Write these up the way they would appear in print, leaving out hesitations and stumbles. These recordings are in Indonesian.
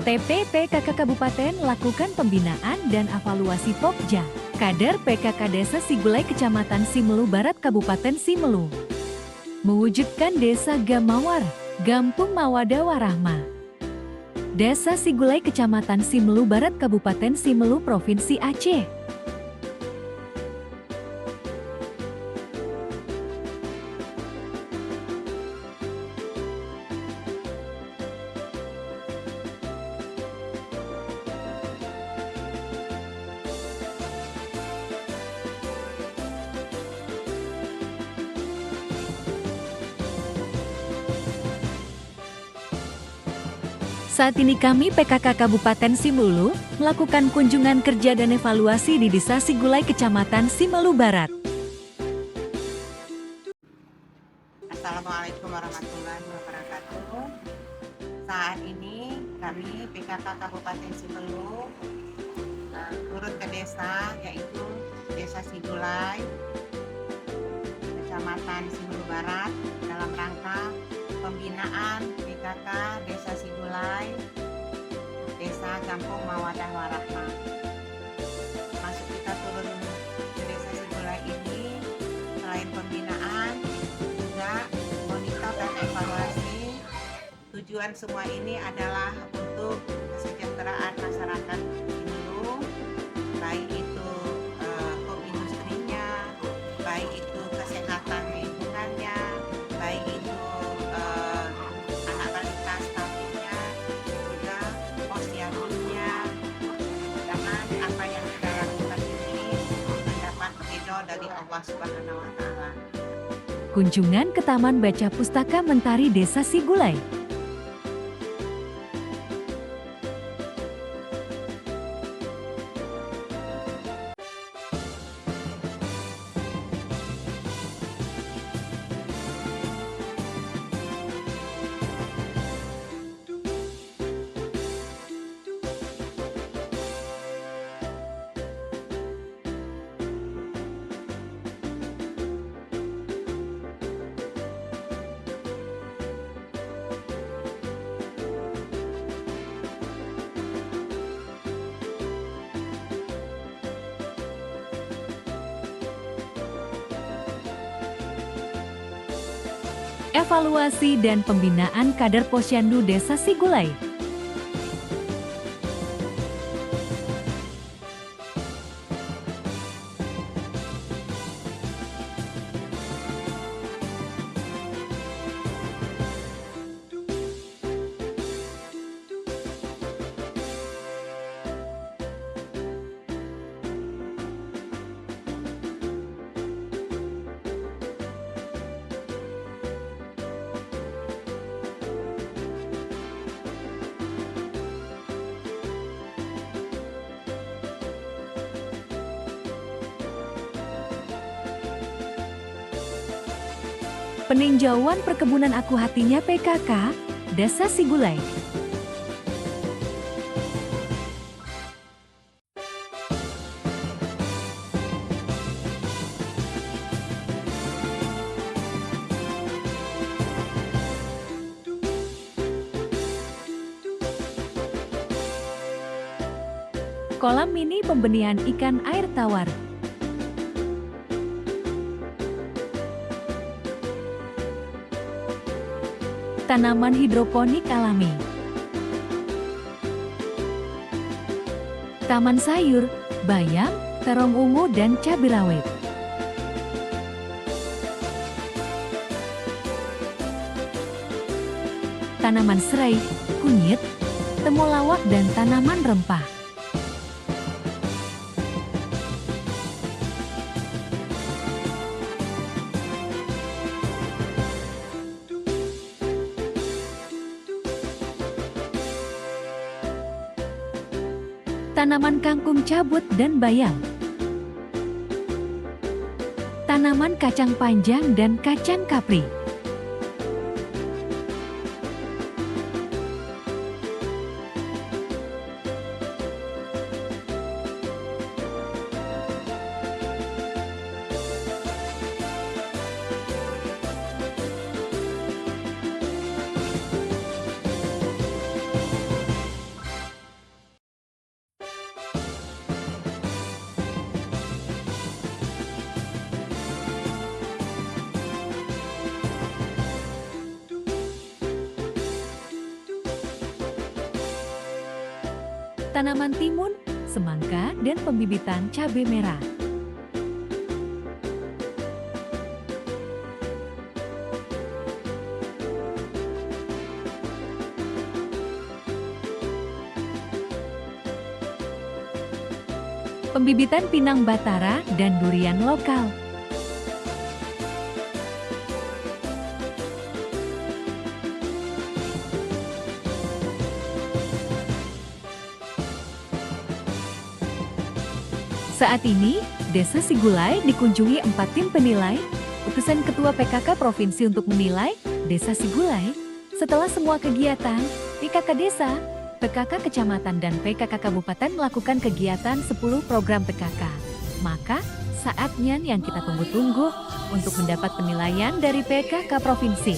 TP PKK Kabupaten lakukan pembinaan dan evaluasi Pokja. Kader PKK Desa Sigulai Kecamatan Simelu Barat Kabupaten Simelu mewujudkan Desa Gamawar, Gampung Mawada Warahma. Desa Sigulai Kecamatan Simelu Barat Kabupaten Simelu Provinsi Aceh. Saat ini kami PKK Kabupaten Simelu melakukan kunjungan kerja dan evaluasi di Desa Sigulai Kecamatan Simelu Barat. Assalamualaikum warahmatullahi wabarakatuh. Saat ini kami PKK Kabupaten Simelu turun ke desa, yaitu Desa Sigulai Kecamatan Simelu Barat, dalam rangka pembinaan PKK Desa Sigulai, Desa Gampung Mawadah Warahma. Maksud kita turun ke Desa Sigulai ini, selain pembinaan, juga monitor dan evaluasi. Tujuan semua ini adalah untuk kesejahteraan masyarakat Simelu, baik itu home industrinya, baik itu kesehatan lingkungannya, baik itu anak balita stuntingnya, juga posyandunya. Mudah-mudahan apa yang kita lakukan ini mendapat ridho dari Allah Subhanahu wa Ta'ala. Kunjungan ke Taman Baca Pustaka Mentari Desa Sigulai. Evaluasi dan pembinaan kader posyandu Desa Sigulai. Peninjauan perkebunan aku hatinya PKK Desa Sigulai. Kolam mini pembenihan ikan air tawar. Tanaman hidroponik alami. Taman sayur, bayam, terong ungu dan cabai rawit. Tanaman serai, kunyit, temulawak dan tanaman rempah. Tanaman kangkung cabut dan bayam. Tanaman kacang panjang dan kacang kapri. tanaman timun, semangka, dan pembibitan cabai merah. Pembibitan pinang batara dan durian lokal. Saat ini, Desa Sigulai dikunjungi 4 tim penilai, utusan Ketua PKK Provinsi untuk menilai Desa Sigulai. Setelah semua kegiatan, PKK Desa, PKK Kecamatan dan PKK Kabupaten melakukan kegiatan 10 program PKK. Maka, saatnya yang kita tunggu-tunggu untuk mendapat penilaian dari PKK Provinsi.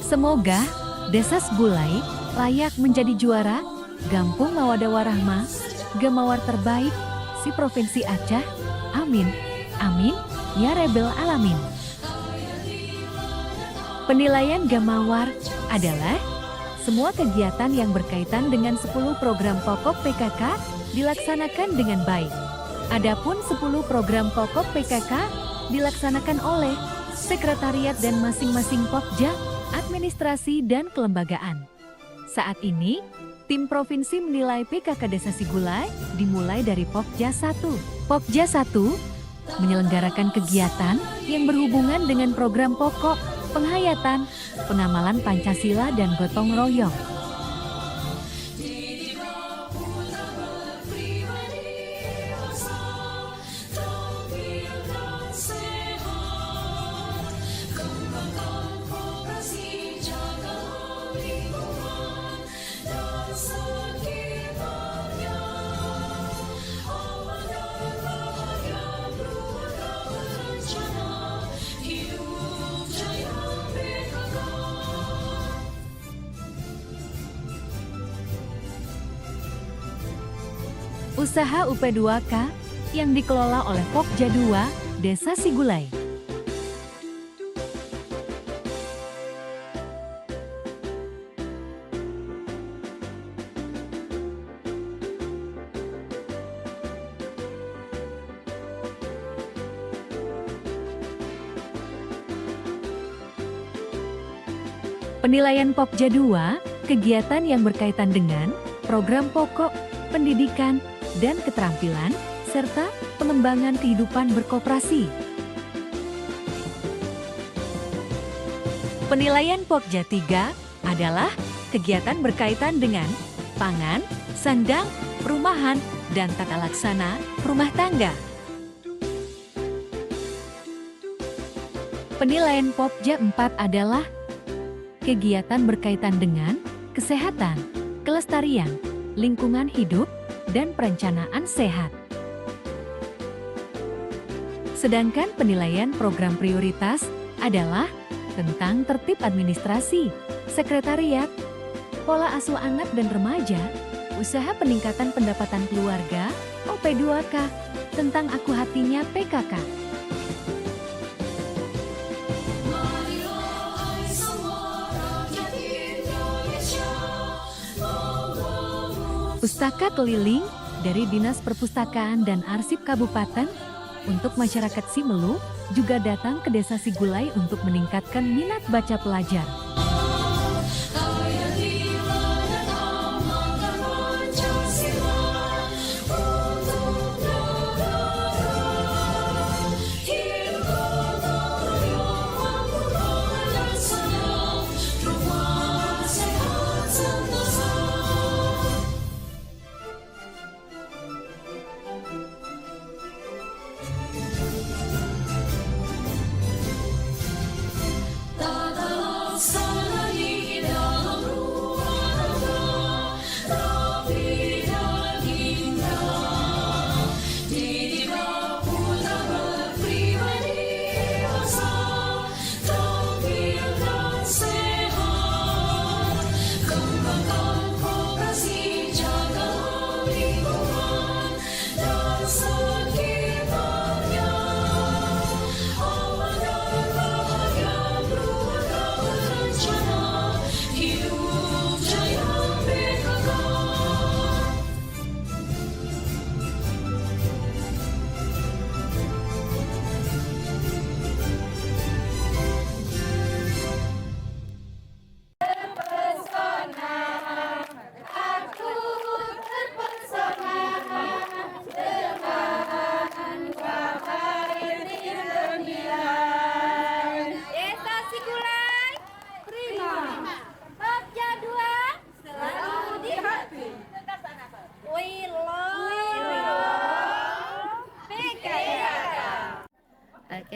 Semoga Desa Sigulai layak menjadi juara Gampung Mawadah Warahmah, Gamawar terbaik si Provinsi Aceh. Amin. Amin, ya Rebel Alamin. Penilaian Gamawar adalah semua kegiatan yang berkaitan dengan 10 program pokok PKK dilaksanakan dengan baik. Adapun 10 program pokok PKK dilaksanakan oleh Sekretariat dan masing-masing Pokja, Administrasi dan Kelembagaan. Saat ini, tim provinsi menilai PKK Desa Sigulai dimulai dari Pokja 1. Pokja 1 menyelenggarakan kegiatan yang berhubungan dengan program pokok, penghayatan, pengamalan Pancasila dan gotong royong. Usaha UP2K yang dikelola oleh Pokja 2, Desa Sigulai. Penilaian Pokja 2, kegiatan yang berkaitan dengan program pokok, pendidikan, dan keterampilan, serta pengembangan kehidupan berkoperasi. Penilaian Pokja 3 adalah kegiatan berkaitan dengan pangan, sandang, perumahan, dan tata laksana rumah tangga. Penilaian Pokja 4 adalah kegiatan berkaitan dengan kesehatan, kelestarian, lingkungan hidup, dan perencanaan sehat. Sedangkan penilaian program prioritas adalah tentang tertib administrasi, sekretariat, pola asuh anak dan remaja, usaha peningkatan pendapatan keluarga, OP2K, tentang aku hatinya PKK. Pustaka keliling dari Dinas Perpustakaan dan Arsip Kabupaten untuk masyarakat Simelu juga datang ke Desa Sigulai untuk meningkatkan minat baca pelajar.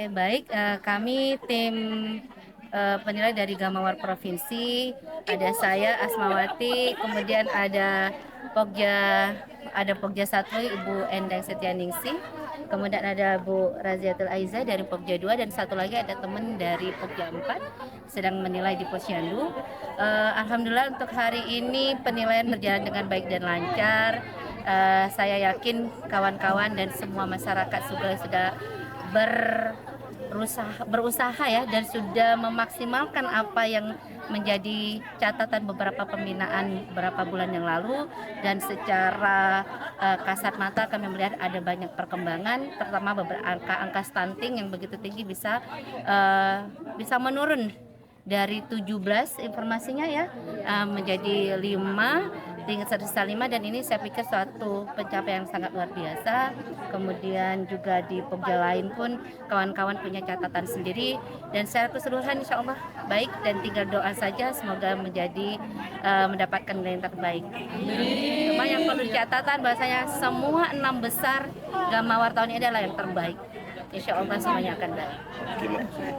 Oke, baik. Kami tim penilai dari Gamawar Provinsi, ada saya Asmawati, kemudian ada Pokja 1 Ibu Endang Setianingsih, kemudian ada Bu Raziatul Aiza dari Pokja 2, dan satu lagi ada teman dari Pokja 4 sedang menilai di Posyandu. Alhamdulillah untuk hari ini penilaian berjalan dengan baik dan lancar. Saya yakin kawan-kawan dan semua masyarakat sudah berusaha ya, dan sudah memaksimalkan apa yang menjadi catatan beberapa pembinaan beberapa bulan yang lalu, dan secara kasat mata kami melihat ada banyak perkembangan, terutama beberapa angka stunting yang begitu tinggi bisa menurun dari 17 informasinya ya, menjadi 5, tingkat tersisa 5, dan ini saya pikir suatu pencapaian yang sangat luar biasa. Kemudian juga di Pokja lain pun kawan-kawan punya catatan sendiri, dan secara keseluruhan insya Allah baik, dan tinggal doa saja semoga mendapatkan nilai yang terbaik. Cuma yang perlu catatan bahwasanya semua 6 besar Gamawar tahun ini adalah yang terbaik. Insya Allah semuanya akan baik. Terima kasih.